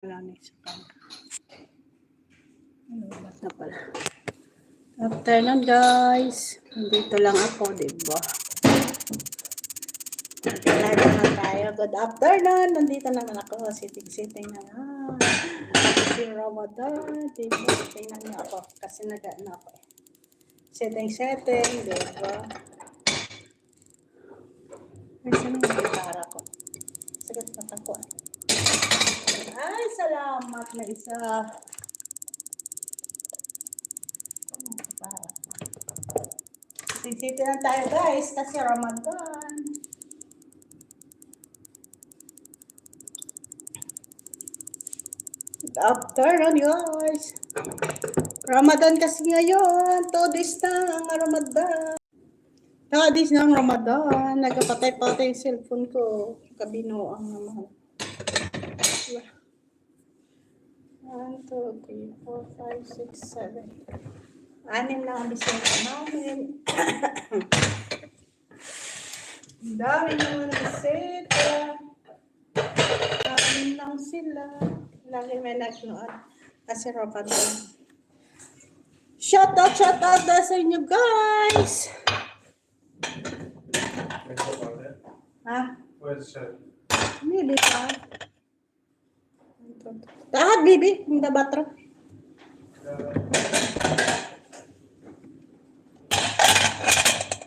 Malamig sa kanya. Ano ba na pala? Afternoon guys. Nandito lang ako, diba? Live naman tayo. Good afternoon. Nandito naman ako. Sitting na lang. Si Ramadan. Diba? Tingnan niyo ako. Kasi nag-ano ako. Setting. Diba? Ay, saan yung gitara ko? Sagat mata ko. Ay, salamat na isa. Sitting na tayo guys. Kasi Ramadan. Good afternoon guys. Ramadan kasi ngayon. 2 days na ang Ramadan. 2 days na ang Ramadan. Nagpatay-patay yung cellphone ko. Kabinoang naman. 1, 2, 3, 4, 5, 6, 7. 6 na ang bisita namin. Ang dami naman ang bisita. 6 lang sila. Lagi may nagnood. Kasi Ramadan. Shout out na sa inyo guys. Ha? Where's the Bibi pa. Lahat bibi, hindi batro.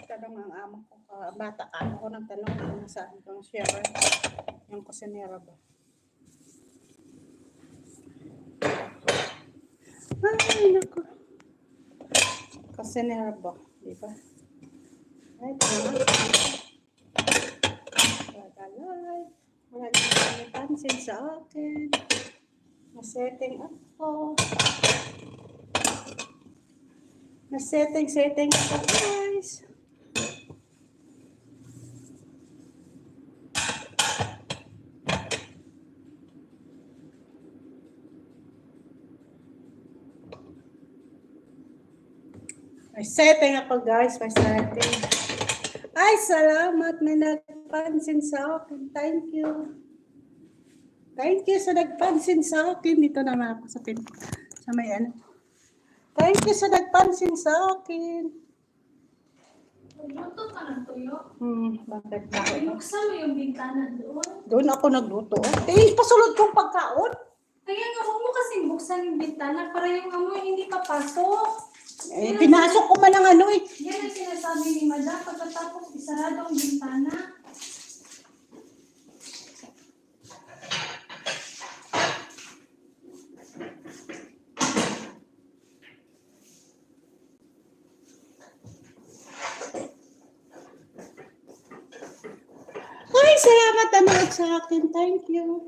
Tanong ang amo ko, bata ka ako nagtanong kung saan itong share. Yung kusinera ba? Ay, naku. Kusinera ba? Di ba? Ay, tama. Wala nang pansin sa akin. Setting ako. Setting ako guys. May setting ako guys. May setting. Ay, salamat. May nagpansin sa akin. Thank you. Thank you sa nagpansin sa akin. Dito naman ako sa may ano. Thank you sa nagpansin sa akin. Nagluto ka ng tuyo? Bakit? Buksan mo yung bintana doon. Doon ako nagluto. Pasulod kong pagkaon. Kaya nga, huwag mo kasing buksan yung bintana para yung amoy hindi papasok. Pinasok ko man ang ano eh. Yan ang sinasabi ni Madam. Pagkatapos isarado ang bintana. Ay, salamat nanood sa akin. Thank you.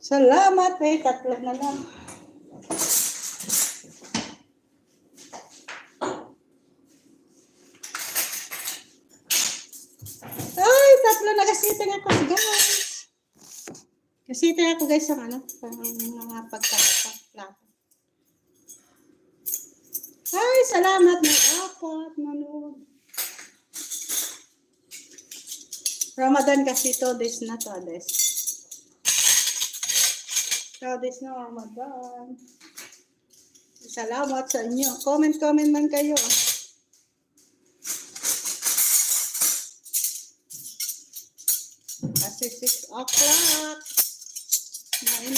Salamat. May 3 na lang. Ay, 3 na kasiting ako guys. Kasiting ako guys sa ano, mga pagkakaplato. Ay, salamat. May 4 nanood. Ramadan kasi 2 days na 2 days. 2 days na Ramadan. Salamat sa inyo. Comment man kayo. Kasi 6 o'clock. Ay,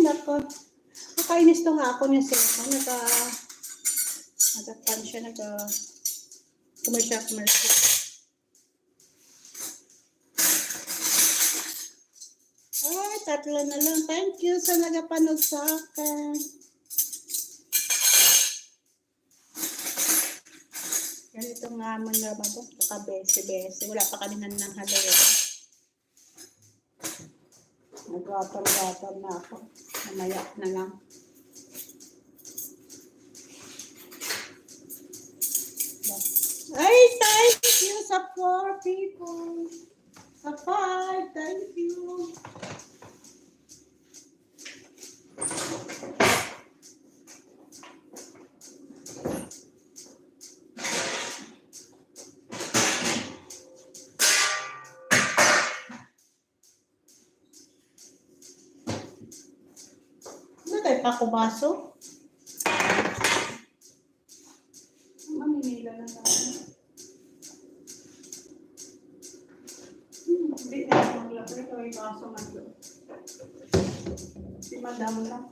nako. Nakainis to nga ako niya cellphone. Nagpan siya, commercial. Ay, 3 na lang. Thank you sa nagapanood sa akin. Ganito nga man naman ito. Kaka-bese-bese. Wala pa kami ng halaga. Nagwatam-watam na ako. Mamaya na lang. Ay, thank you sa 4 people. Sa 5, thank you. May pakubaso. Maminila na tayo. Hindi na maglagay. Ito ay kaso maglo. Si madam lang.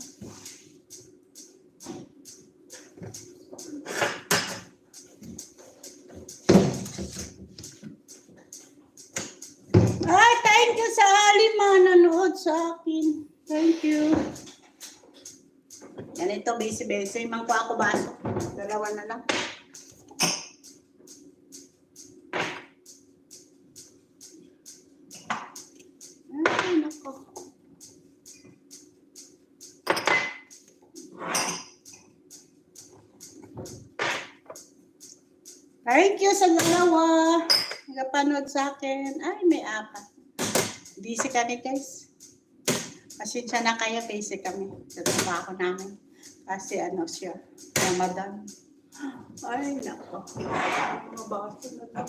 Ay, thank you sa lima nanood sa akin. Thank you. Ganito, base-base. Mangko ako baso. Dalawa na lang. Ay, nako. Thank you sa dalawa. Nagapanood sa akin. Ay, may apat. Busy kami, guys. Pasensya na kayo, busy kami. Sa trabaho namin. Kasi ano siya, Ramadan. Ay, nako. Mabaso na to.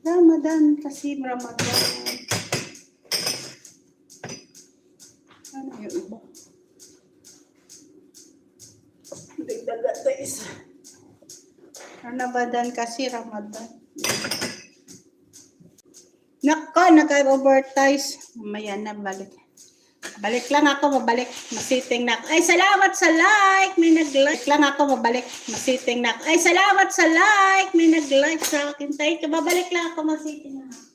Ramadan, kasi Ramadan. Ano yung iba? Hindi dalata isa. Ramadan kasi Ramadan. Nako, nag-overtise. Mamaya na, balik. Balik lang ako, mabalik. Masiting na ako. Ay, salamat sa like. May nag-like lang ako, mabalik. Masiting na ako. Ay, salamat sa like. May nag-like sa akin. Thank you. Babalik lang ako, masiting na ako.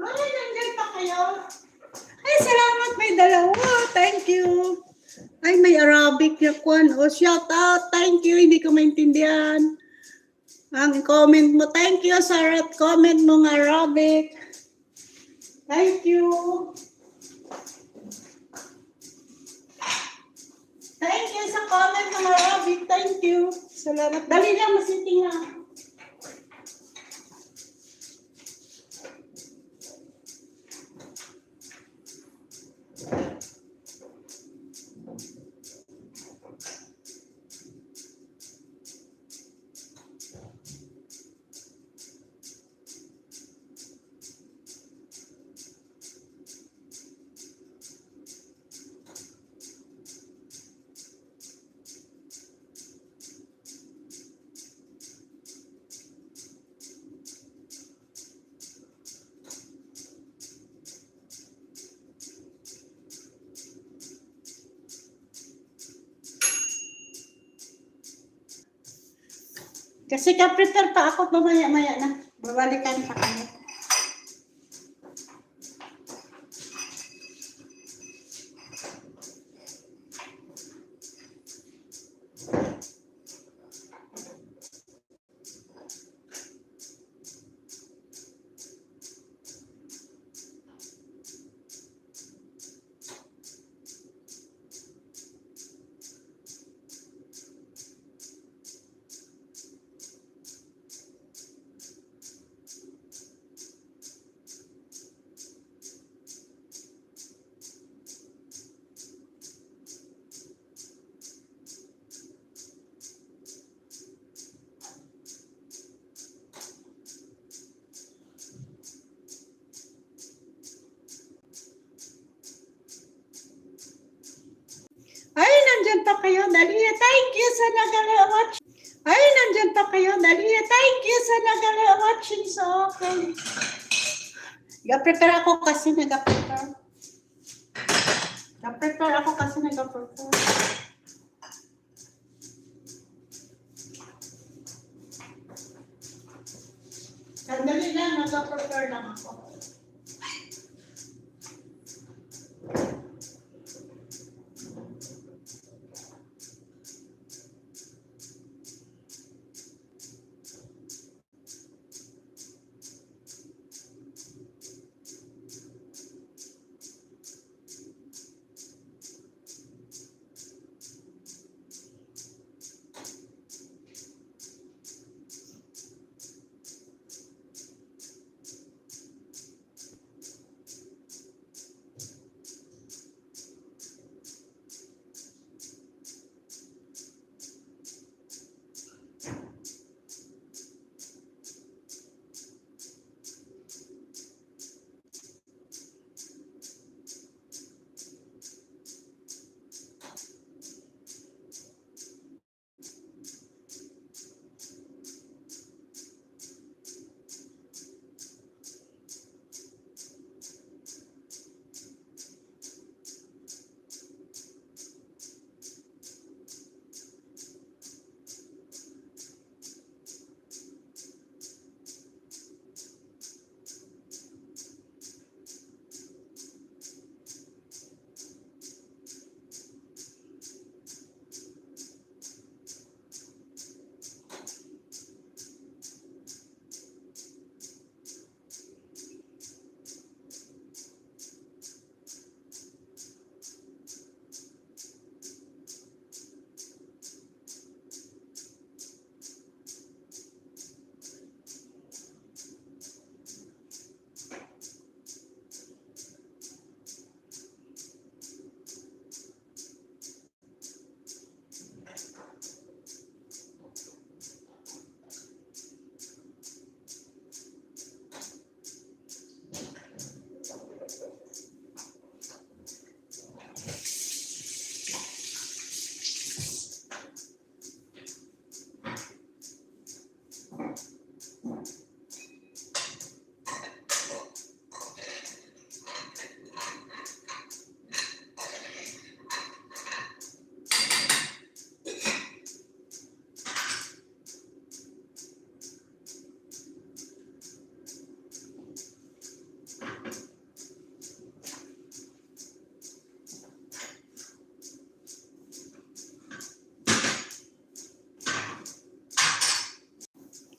Ay, nandiyan pa kayo? Ay, salamat. May dalawa. Thank you. Ay, may Arabic na kwan. Oh, shout out. Thank you. Hindi ko maintindihan. Ang comment mo. Thank you, Sarah. Comment mo ng Arabic. Thank you. Thank you sa comment ng Arabic. Thank you. Salamat. Dali lang, masiting lang. Kasi ka-prepare pa ako mamaya-maya na. Babalikan pa kami. Dali, thank you sa nag-watch. Ay, nandyan pa kayo. Dali, thank you sa nag-watching sa akin. Nag-prepare ako kasi nag-prepare. Nag-prepare ako kasi nag-prepare. Sandali lang, nag-prepare lang ako.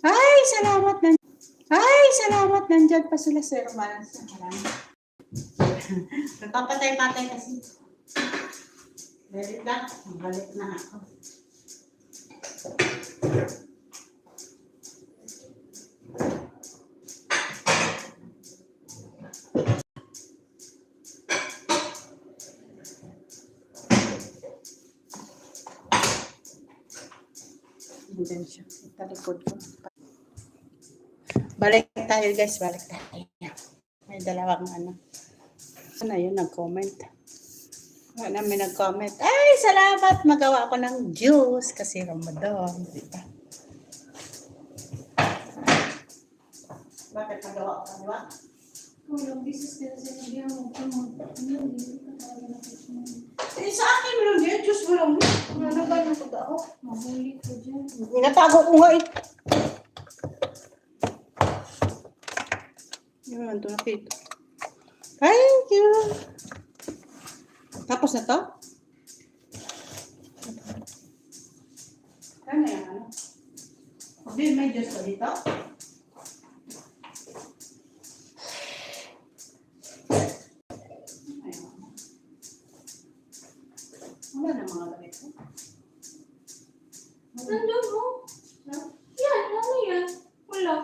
Ay, salamat. Ay, salamat. Nandyan pa sila, Sir Malas. Nagpapatay-patay kasi. Very lang. Balik na ako. Nandyan siya. Talikod ko. Balik tayo guys, balik tayo. May dalawang ano. Ano yun, nag-comment. Wala namin nag-comment. Ay, salamat! Magawa ako ng juice kasi Ramadan. Diba? Bakit magawa ko, diba? Walang bisis ka na sinabihan mo. Hindi ka talaga nakikinig. Eh, sa akin meron din, juice mo lang. Ano ba yung pag-ako? Mahuli ko dyan. Natago ko nga eh. Yun, ito nakita. Thank you! Tapos na to? Ano yan, ano? Hindi, may juice ko dito. Wala na mga gamit ko. Nandun mo? Yan, ano yan? Wala.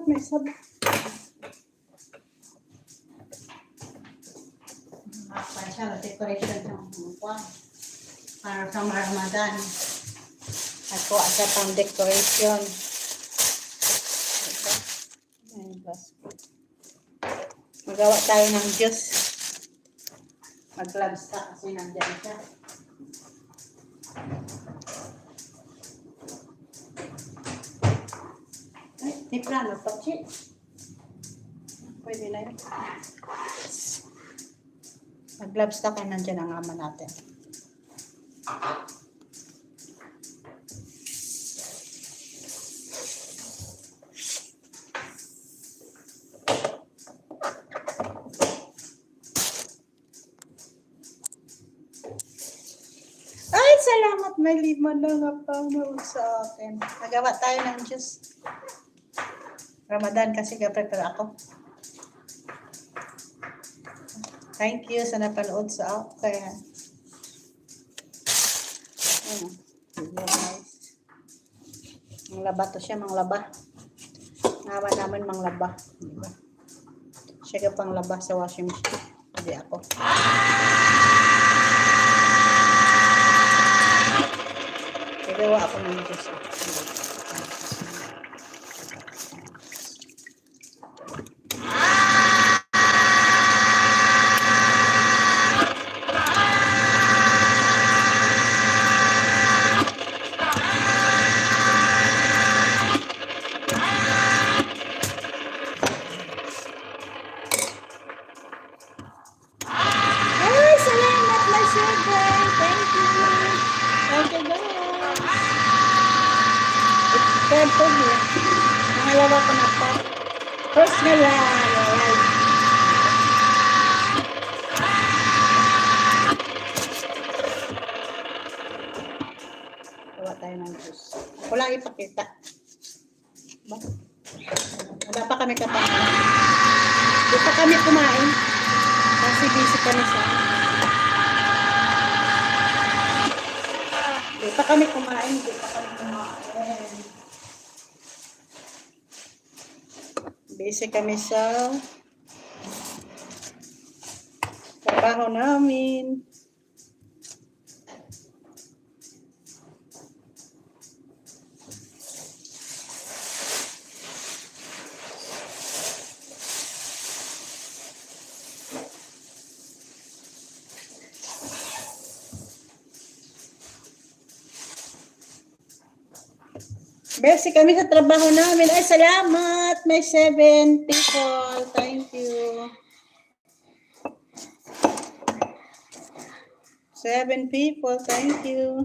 may sabon. Special decoration ng buwan. Para sa Ramadan. Ako, asa pang decoration. Diba? Ay, basket. Magawa tayo ng juice. Mag-gloves ka kasi nandiyan siya. Ay, tipla na pa, Chi. Pwede na yun. Mag-gloves na kayo, nandiyan ang ama natin. Ay, salamat. May 5 na nga panood sa akin. Nagawa tayo ng juice. Ramadan kasi ka-prepare ako. Thank you sa napanood sa akin. Ano? Nice. Manglaba to siya, manglaba. Ngawa naman manglaba. Diba? Siya ka pang laba sa washing machine. Hindi ako. Nagawa ako ng juice. Ay, salamat na sugar. Thank you. Thank you, guys. It's po niya. Nangalawa ko na po. First na lang. Alright. Gawa tayo ng juice. Ako lang ipakita. Ba? Wala pa kami kapangin. Di pa kami kumain. Kasi busy kami sa... Di pa kami kumain. Busy kami sa trabaho namin. Busy kami sa trabaho namin. Ay, salamat! May 7 people. Thank you. 7 people. Thank you.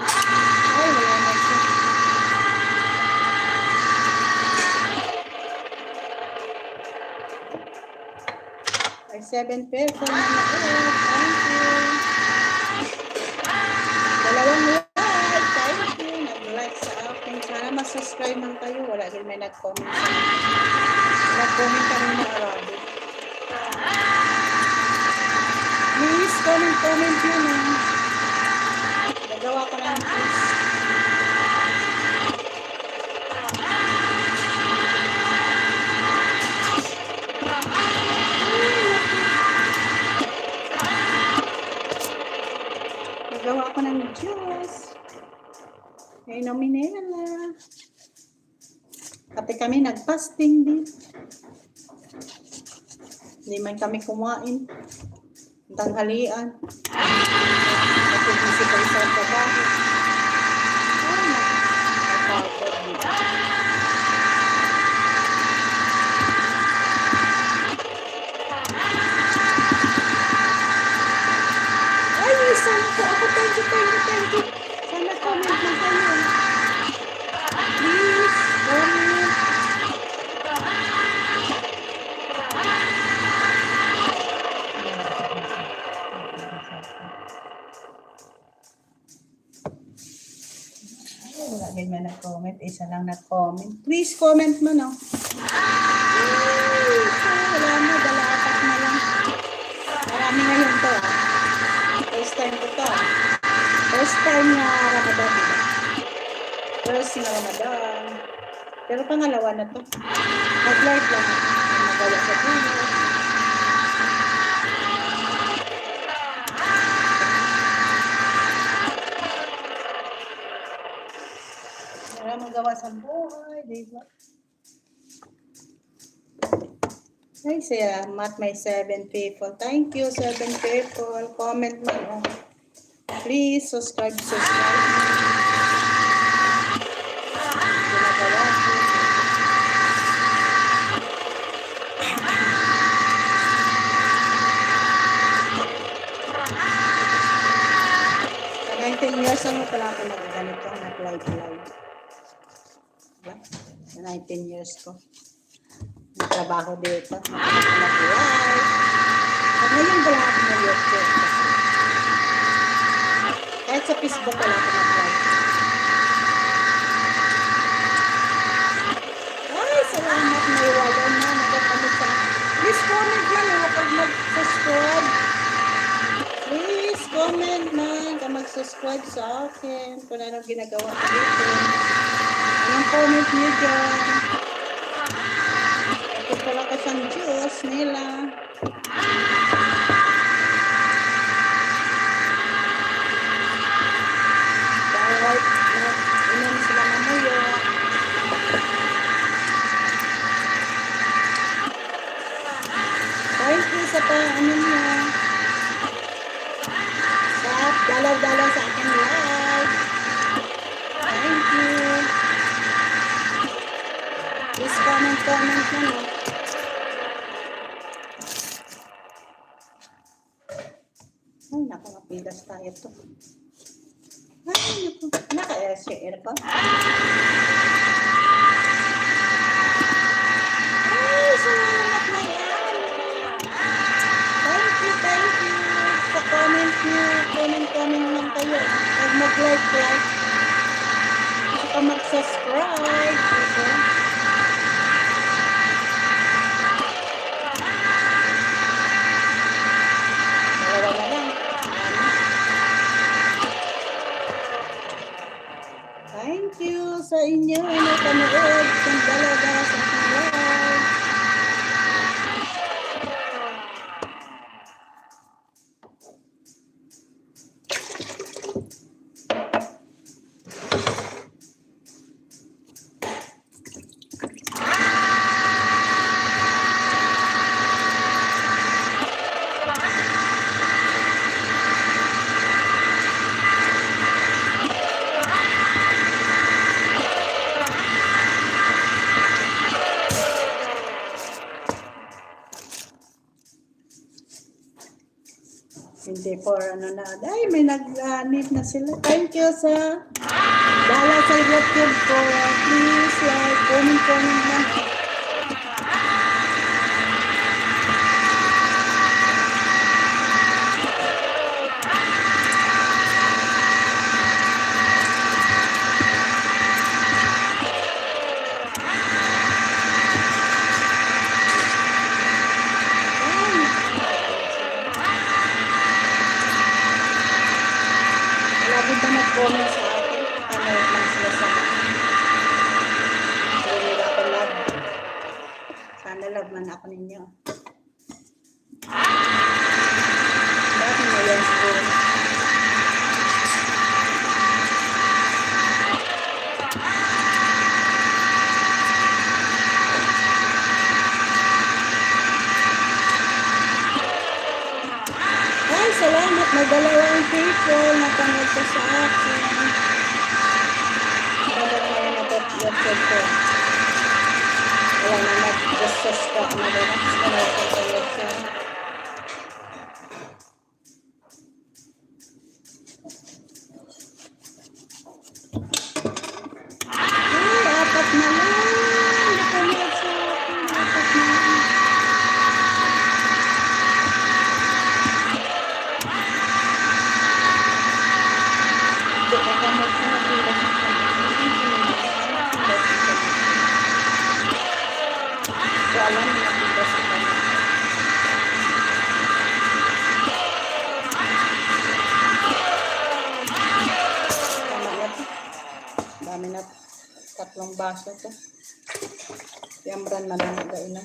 Ay, wala na siya. Ay, 7 people. Thank you. Dalawang like. Thank you. Nag-like sa akin. Sana mas-subscribe man kayo. Wala din may nag-comment sa akin. Nag-comment kami na Arabic. Please, comment yun. Nagawa ko lang please. Nagawa ko ng juice. Inumin nila. Kasi kami nag-fasting din. Hindi man kami kumain. Tanghalian. Kasi busy kami sa trabaho. Ay, nakakapagod. Ay, isang po ako. Thank you. Sana comment na kayo. Please, comment. Wala din man nag-comment. Isa lang nag-comment. Please comment mo, no? Ay, wala na. Dalapat na lang. Marami ngayon to, First time ko to. First time na Ramadan, diba? First na Ramadan. Pero pangalawa na to. Nag-live lang ako. Magawa sa puno. Para magawa sa buhay, di ba? Ay, salamat may 7 people. Thank you, 7 people. Comment mo. Oh. Please, subscribe. Ginagawa ko. Sa 19 years ang pala ako nag-ganito, nag-live. Diba? Sa 19 years ko. Nagtrabaho dito. Nag-live. At ngayon pala ako nag-YouTube. Kahit sa Facebook pala ako nag-live. Ay, salamat. May wala na. Nagkakamit sa akin. Please comment lang kapag mag-subscribe. Please comment man ka mag-subscribe sa akin. Kung anong ginagawa ko dito. Anong comment niyo dyan? Ito pala ka siyang Diyos nila. Dahil inom sila mamuyo. Thank you sa ano niyo. Sa dalaw-dalaw sa akin live. Thank you. Please comment na no. Ay, naku, napilas tayo to. Ay, naku, naka-share ko. Ay, salamat na yan. Thank you. Sa comment nyo, comment lang kayo. Huwag mag-like. Saka mag-subscribe. Diba? Thank you sa inyo na panood kung dalaga sa aking live. Hindi for ano na. Ay, may nag-need na sila. Thank you sa dala sa YouTube ko. Please like, comment lang. Lagi ba nag-comment sa akin? Panood lang sila sa akin. Hindi nila ako love. Sana love man ako ninyo. Dati na yan siguro. Ay, salamat. May dalawang people na panood ko sa akin. Wala na yung nag-YouTube ko. Wala na nag-discuss ko. Panood ko sa YouTube. Ay, apat na lang. Napanood sa akin. Apat na lang. Alam mo na sa kanya. Tama na to. Dami na. 3 baso to. Yambran manamig ka inom.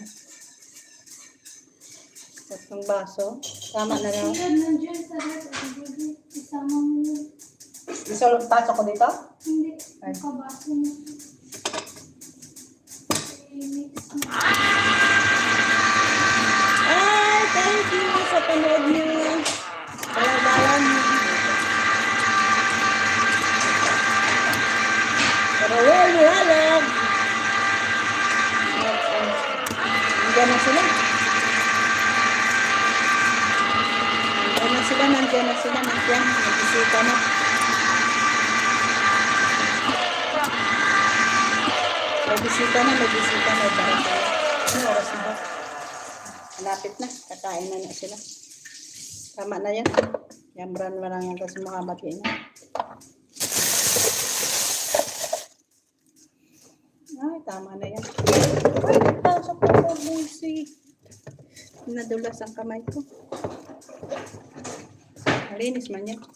Tatlong baso. Tama na lang. Sunod nandiyan sa red. Isama mo yun. Isulog pasok ko dito? Hindi. Ay. Nakabaso mo. I-mix mo. Ay, thank you sa panood niyo. Balang-balang niyo. Pero walang. Nandiyan na sila. Nandiyan na sila. Nagbisita na. Nagbisita na. Ano oras na ba? Malapit na. Kakain na sila. Tama na yan. Yambran mo lang yan kasi mga bati na. Ay, tama na yan. Ay, pasok ko busi. Nadulas ang kamay ko. Malinis man yan. Kamay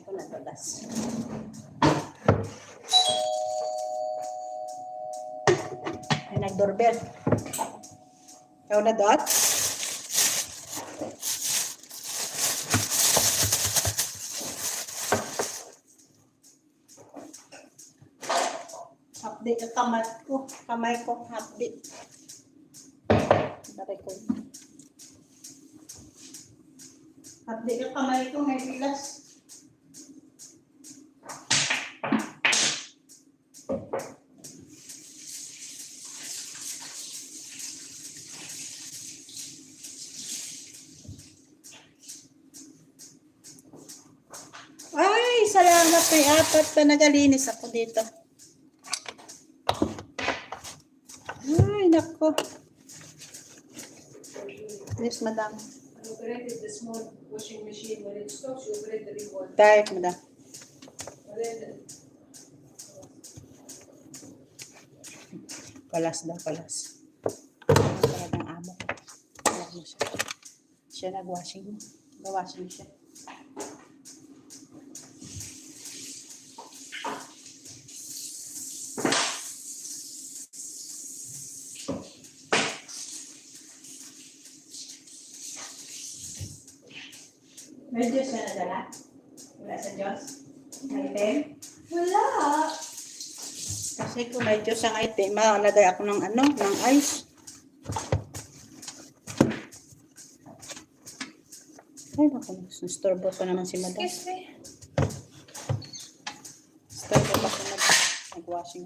ko nadulas. Ay, nag-doorbell. Ikaw na, Dot? Hapdi ka kamay ko, hapdi. Daray ko. Hapdi ka kamay ko, may bilas. Ay, salamat, may apat pa nagalinis ako dito. Ay, nako. Yes, madam. Operate the small washing machine. When it stops, you operate the big one. Kahit, madam. Palas daw, palas. Ano talagang amo ko. Alam mo siya. Siya nag-washing mo. Nag-washing siya. May Diyos na nadala? Wala sa Diyos? May item? Wala. Kasi kung may Diyos ang item, makalagay ako ng ano, ng ice. Ay, naku, nastorbo pa naman si madam. Excuse me. Storbo pa si madam. Nag-washing.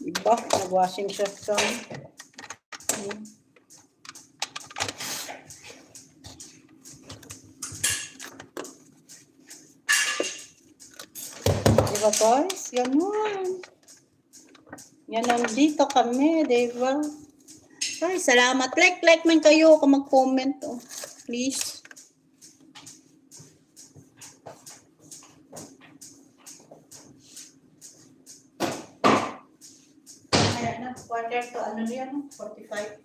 Iba, nag-washing siya sa diba guys? Ganun. Yan, nandito kami, diba? Ay, salamat. Like man kayo kung mag-comment. Oh. Please. Ayan na, quarter to ano yan? 45.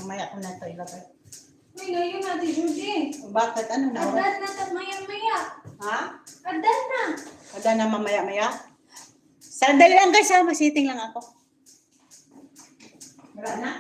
Mamaya ko na ito ilagay. May ngayon natin, Judy. Bakit? Ano na? Adan na tat maya-maya. Ha? Adan na. Ada na mamaya-maya? Sandali lang guys ha, masiting lang ako. Wala na?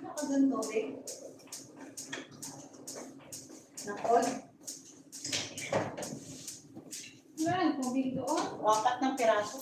Nakaganda rin. Nakon. Wala ang tubig doon. Wakat ng piraso.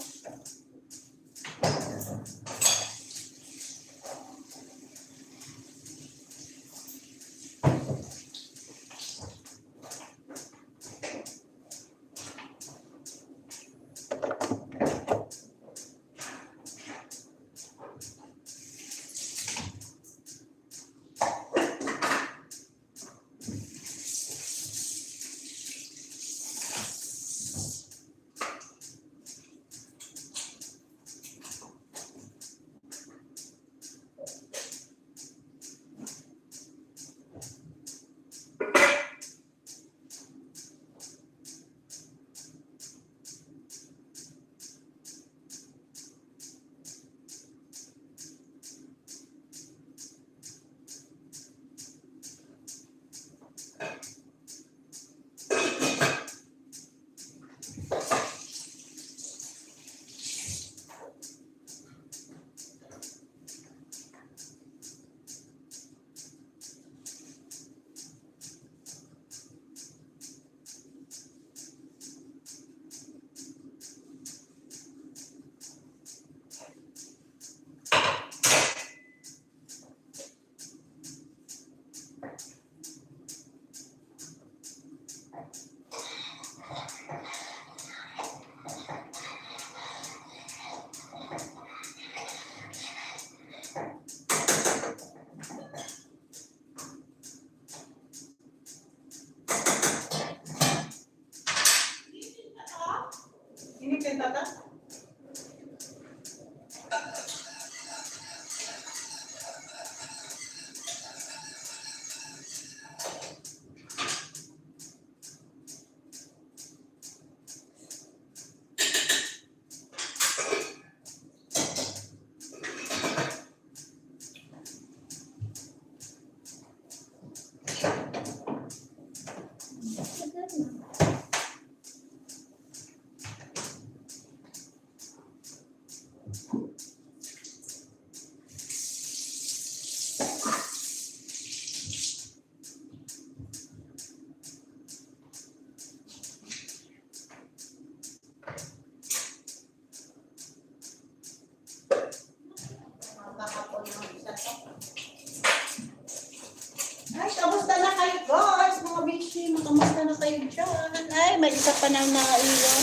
kayo dyan? Ay, may isa pa na naiwan.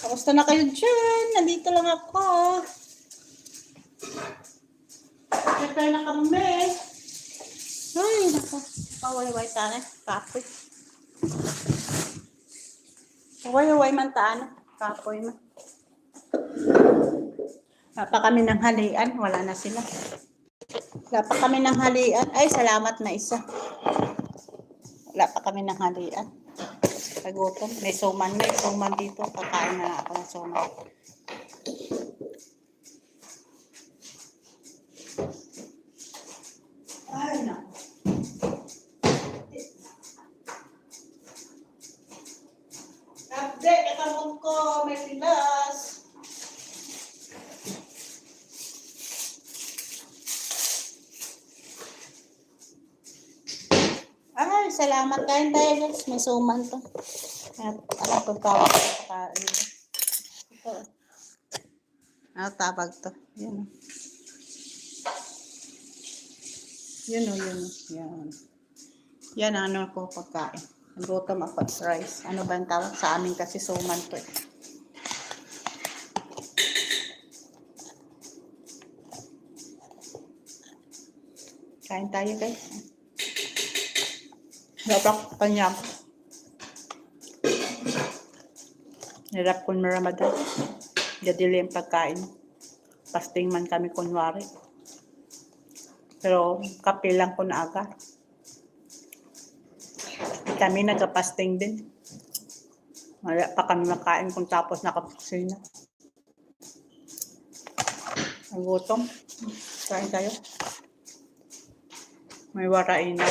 Kamusta na kayo dyan? Nandito lang ako. Prepare na kami. Ay, naku. Paway-way sana. Kapoy. Paway-way man taano. Kapoy man. Wala pa kami ng halian. Wala na sila. Wala pa kami ng halian. Ay, salamat na isa. Wala pa kami ng halian. Pagutom. May suman dito. Kakain na ako ng suman. Ay, naku. Update, katamon ko. May pilas. Ay, salamat kain tayo guys. May suman to. At alam ko kakain. Ito. Ano tabag to? Yan o. Yun o, yun o. Yan. Yan ang ano ko pagkain. Nagutom ako at rice. Ano ba ang tawag? Sa amin kasi suman to eh. Kain tayo guys. Dapat kanya. Hirap kung Ramadan. Gadili yung pagkain. Fasting man kami kunwari. Pero kape lang ko na aga. Kami nagka-fasting din. Wala pa kami makain kung tapos nakapusin na. Nagutom. Kain tayo. May warain na.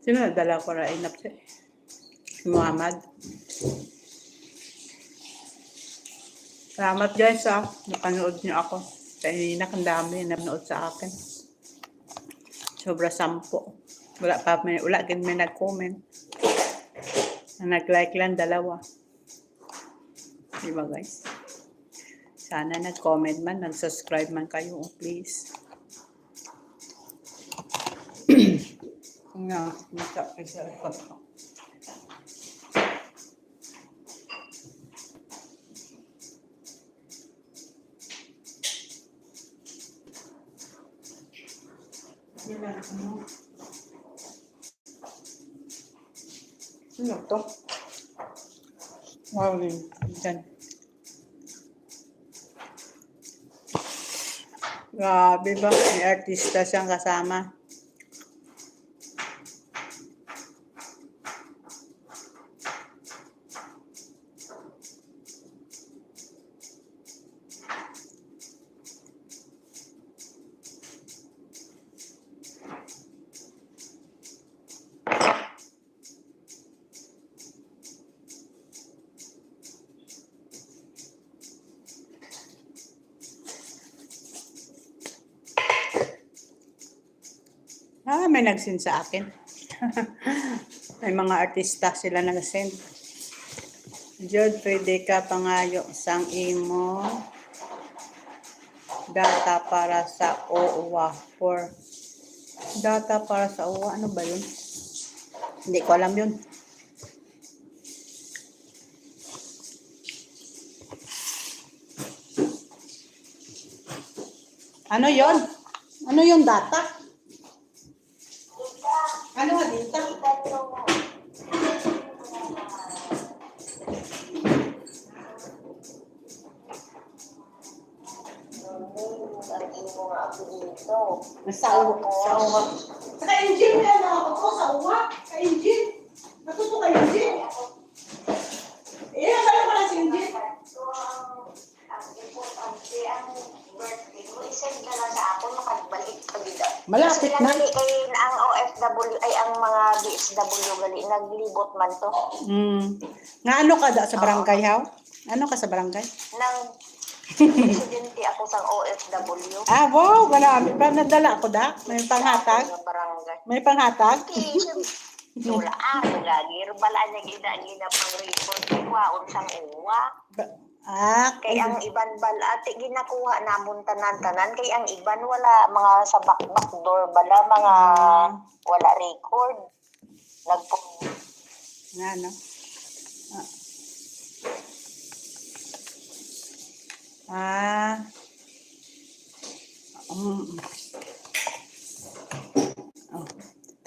Sino nadala ko warain na? Si Muhammad. Salamat guys napanood niyo ako. Kanina ang dami nanood sa akin. Sobra 10. Wala din may nag-comment. Nag-like lang 2. Diba guys? Sana nag-comment man, nag-subscribe man kayo, please. Nga, isa ko. Ano to? Wow, dyan. Grabe ba? May artista siyang kasama. May nag-send sa akin. May mga artista sila nag-send. Jod, pwede ka pangayo sang imo data para sa OWA for data para sa OWA. Ano ba yun? Hindi ko alam yun. Ano yun? Ano yung data? Ano nga dito? Sa uwa. Sa engine na lang ako sa uwa. Sa engine. Natuto ka engine. Ano pala si engine? Ang importante, ang birthday mo, isend ka lang sa ako, makagbalik pagida. Malapit na. Kasi kay ang OFW, ay ang mga DSW gali, naglibot man to. Nga ano ka da sa barangay, haw? Ano ka sa barangay? Nang presidente ako sa OFW. Ah, wow, marami pa nadala ako da. May panghatag. Sa barangay. May panghatag. Wala lagi. Bala niya gina pang report. Iwaon sang uwa. Kay ang iban bala, ati ginakuha namon tanan-tanan. Kay ang iban wala, mga sa back door bala, mga wala record. Nga, no? Oh.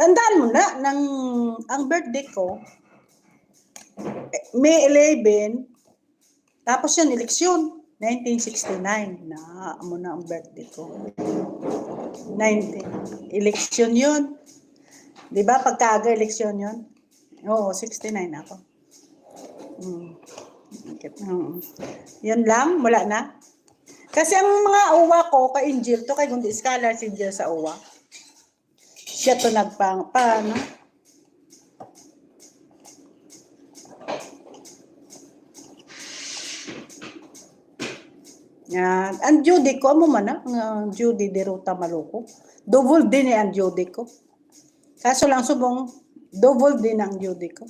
Tandaan mo na, ang birthday ko, May 11, tapos yun, eleksyon, 1969. Na, amo na ang birthday ko. eleksyon yun. Di ba, pagkaaga eleksyon yun? Oo, 69 ako. Yun lang, wala na. Kasi ang mga uwa ko, kay Angel, to kay Gundi Scholar, si Angel sa uwa. Siya to paano? Yan. Ang Judy ko, amo man na, ang Judy de Ruta Maluco. Double din ang Judy ko. Kaso lang subong, double din ang Judy ko.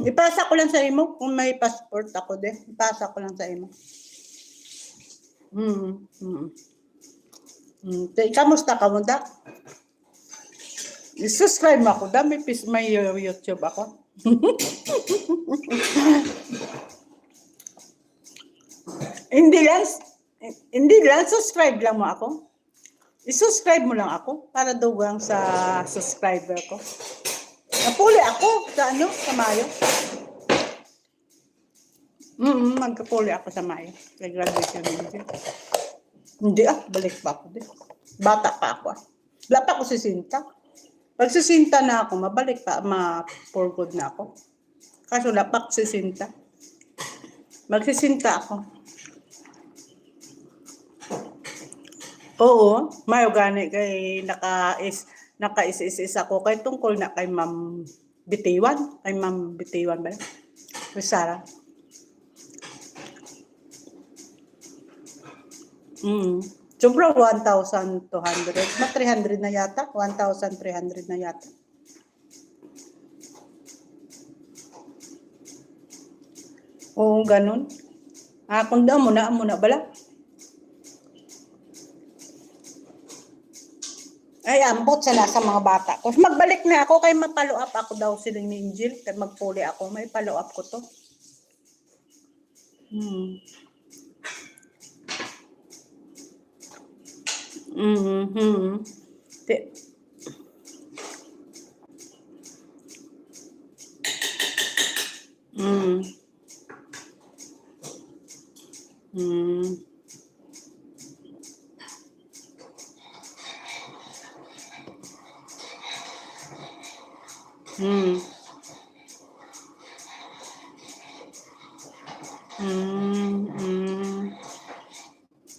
Ipasa ko lang sa imo kung may passport ako din. Ipasa ko lang sa imo. Kamusta ka mo da? I-subscribe mo ako da, may YouTube ako. Hindi lang subscribe lang mo ako. I-subscribe mo lang ako para dugang sa subscriber ko. Napuli ako sa sa Mayo. Magkapuli ako sa Mayo. Sa graduation din. Hindi balik pa ako din. Bata pa ako. Wala pa ako sisinta. Pag sisinta na ako, mabalik pa, for good na ako. Kaso wala pa ako sisinta. Magsisinta ako. Oo, mayo gani kay naka-is ako kay tungkol na kay Ma'am Bitiwan. Kay Ma'am Bitiwan ba? Kay Sarah. Sobra 1,200. Na 300 na yata. 1,300 na yata. Oo, ganun. Kung daw muna bala. Ay, ambot sila sa mga bata ko. Magbalik na ako kay mapalo up ako daw sila ni Angel. Kaya magpuli ako. May follow up ko to.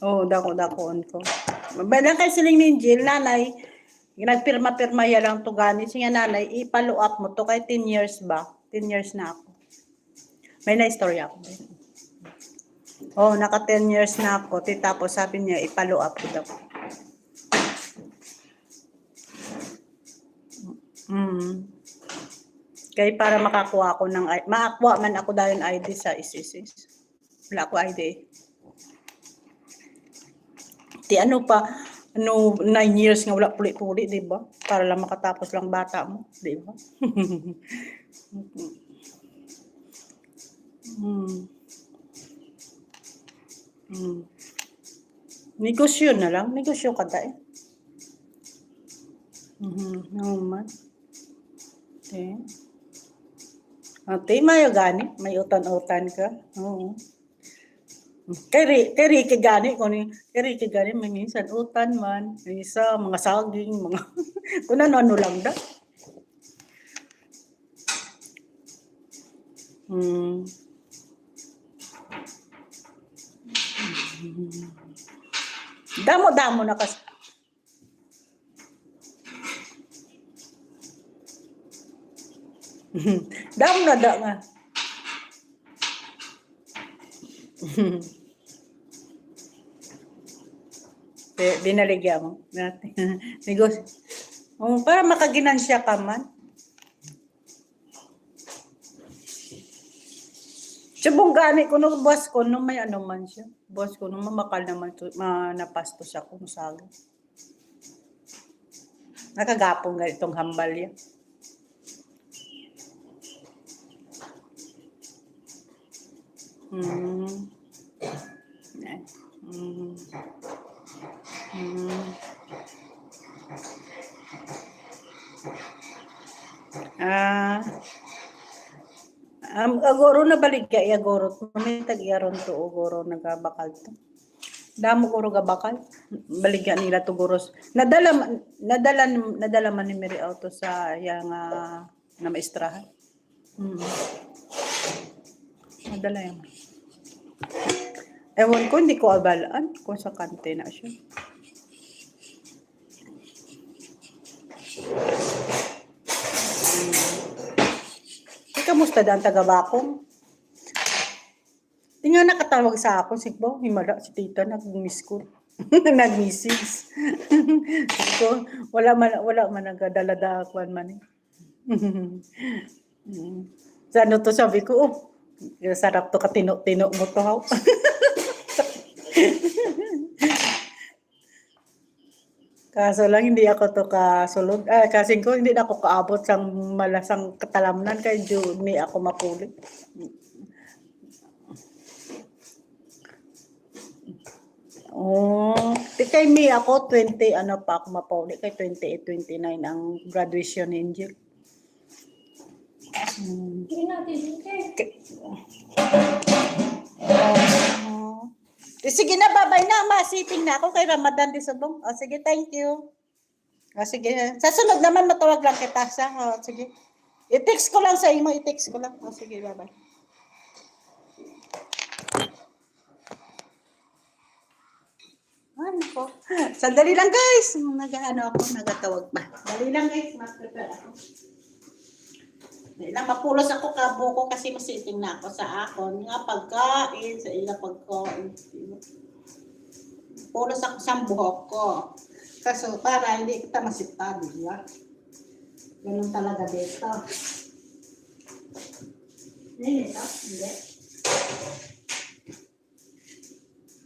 Oh, dako-dakoon ko. Mabalang kay siling ni Angel, nanay, nagpirma-pirma ya lang to gani. Siya nanay, i-follow up mo to kay 10 years ba? 10 years na ako. May na-istorya ako. Oh, naka 10 years na ako. Tapos sabi niya, i-follow up ko daw. Kaya para makakuha ako ng, makakuha man ako dahil ID sa SSS. Wala ko ID. Ano 9 years nga wala puli-puli, di ba? Para lang makatapos lang bata mo, di ba? Negosyo na lang, negosyo ka tayo. Naman. Okay. Okay, mayo gani, may utan-utan ka. Oo. Kay Ricky gani, may minsan utan man, may isa, mga saging, mga, kung ano lang da. Damo-damo na kasi. Damo na da nga. Binaligyan mo natin. Negosyo. Para makaginansya ka man. Subong gani ko nung boss ko, nung may ano man siya. Boss ko, nung mamakal naman, manapastos ako ng saging. Nakagapong ganitong hambal yan. Mm. Mm. Mm. Agoro na baligya agoro may tag-iaron to agoro nagabakal to. Damo guro gabakal. Baligya nila to guros. Nadala man ni Mary Auto sa yang na maestrahan. Nadala yan. Ewan ko, hindi ko abalaan kung sa kante na siya. Kamusta daan taga-bakong? Tingnan nakatawag sa ako, sigbo, himala si tita, nag-miss ko. Nag-missis. So, wala man nagdala-dalakuan man eh. Sa ano to, sabi ko, oh, sarap to katino-tino mo to, ha? Kaso lang hindi ako to kasulod. Kasi ko hindi na ako kaabot sang malasang katalamnan kay Juni ako mapulit. Oh, kay me ako 20 ano pa ako mapauli kay 28 29 ang graduation angel. Hindi natin dito. Sige na, babay na. Masiping na ako kay Ramadan di subong. O, sige, thank you. O, sige. Sa sunod naman, matawag lang kita. O, sige. I-text ko lang sa imo. I-text ko lang. O, sige, babay. Ano po? Sandali lang, guys. Nagatawag pa. Dali lang, guys. Mag-prepare ako. Dahil mapulos ako kabuko kasi masiting na ako sa akon nga pagkain sa ila pagkain. Pulos ako sa buhok ko. Kaso para hindi kita masita, di ba? Ganun talaga dito. Hindi.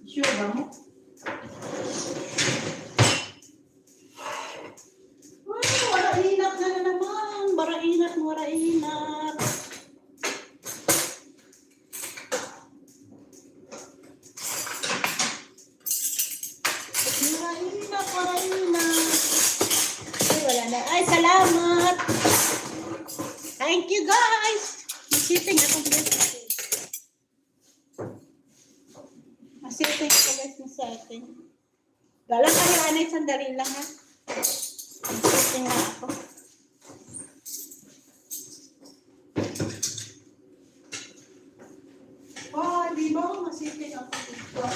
Sure ba mo? Wala inat na naman. Marainat. Marainat. Ay, wala na. Ay, salamat. Thank you, guys. Masiping ako, guys. Masiping ako, guys. Masiping. Galang kayo, anay. Sandali lang, ha. Masiping na ako. Di ba masiping ako dito?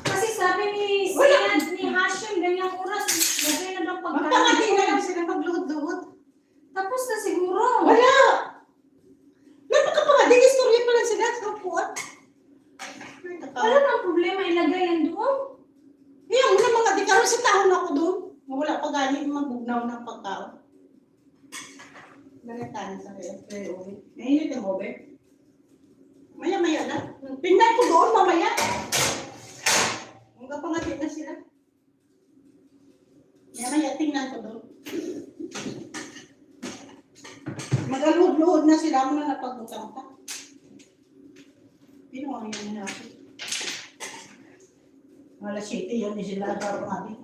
Kasi sabi ni Sinad, ni Hashim, ganyang oras, lagay na daw pagkain. Magpangati na lang sila magluhod-luhod. Tapos na siguro. Wala! Napakapangati, istorya pa lang sila sa upuan. Wala nang problema, ilagay yan doon. Yung una mga di karon sa tahon ako doon. Wala pa gani magbugnaw ng pagkaon. Nagatan sa FPO. Mainit ang oven. Maya-maya na. Tingnan ko doon mamaya. Hanggang pangati na sila. Maya-maya tingnan ko doon. Mag-aluhod-luhod na sila. Ako na napag-utang ka. Pinuwang yun na ako. Alas 7 yun, di sila agaro natin.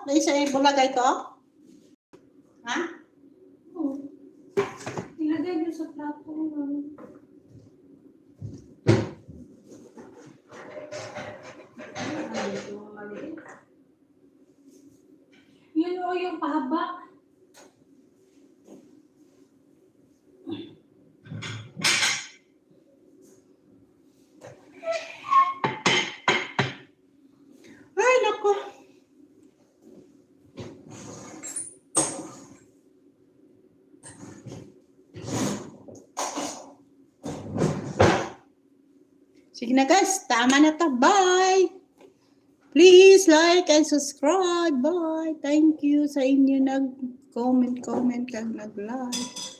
Isa bulaga ito? Ha? Oo. Ilagay niyo sa plato. Yun o yung pahaba. Ay, naku. Sige na guys, tama na to. Bye! Please like and subscribe. Bye! Thank you sa inyo nag-comment kag nag-like.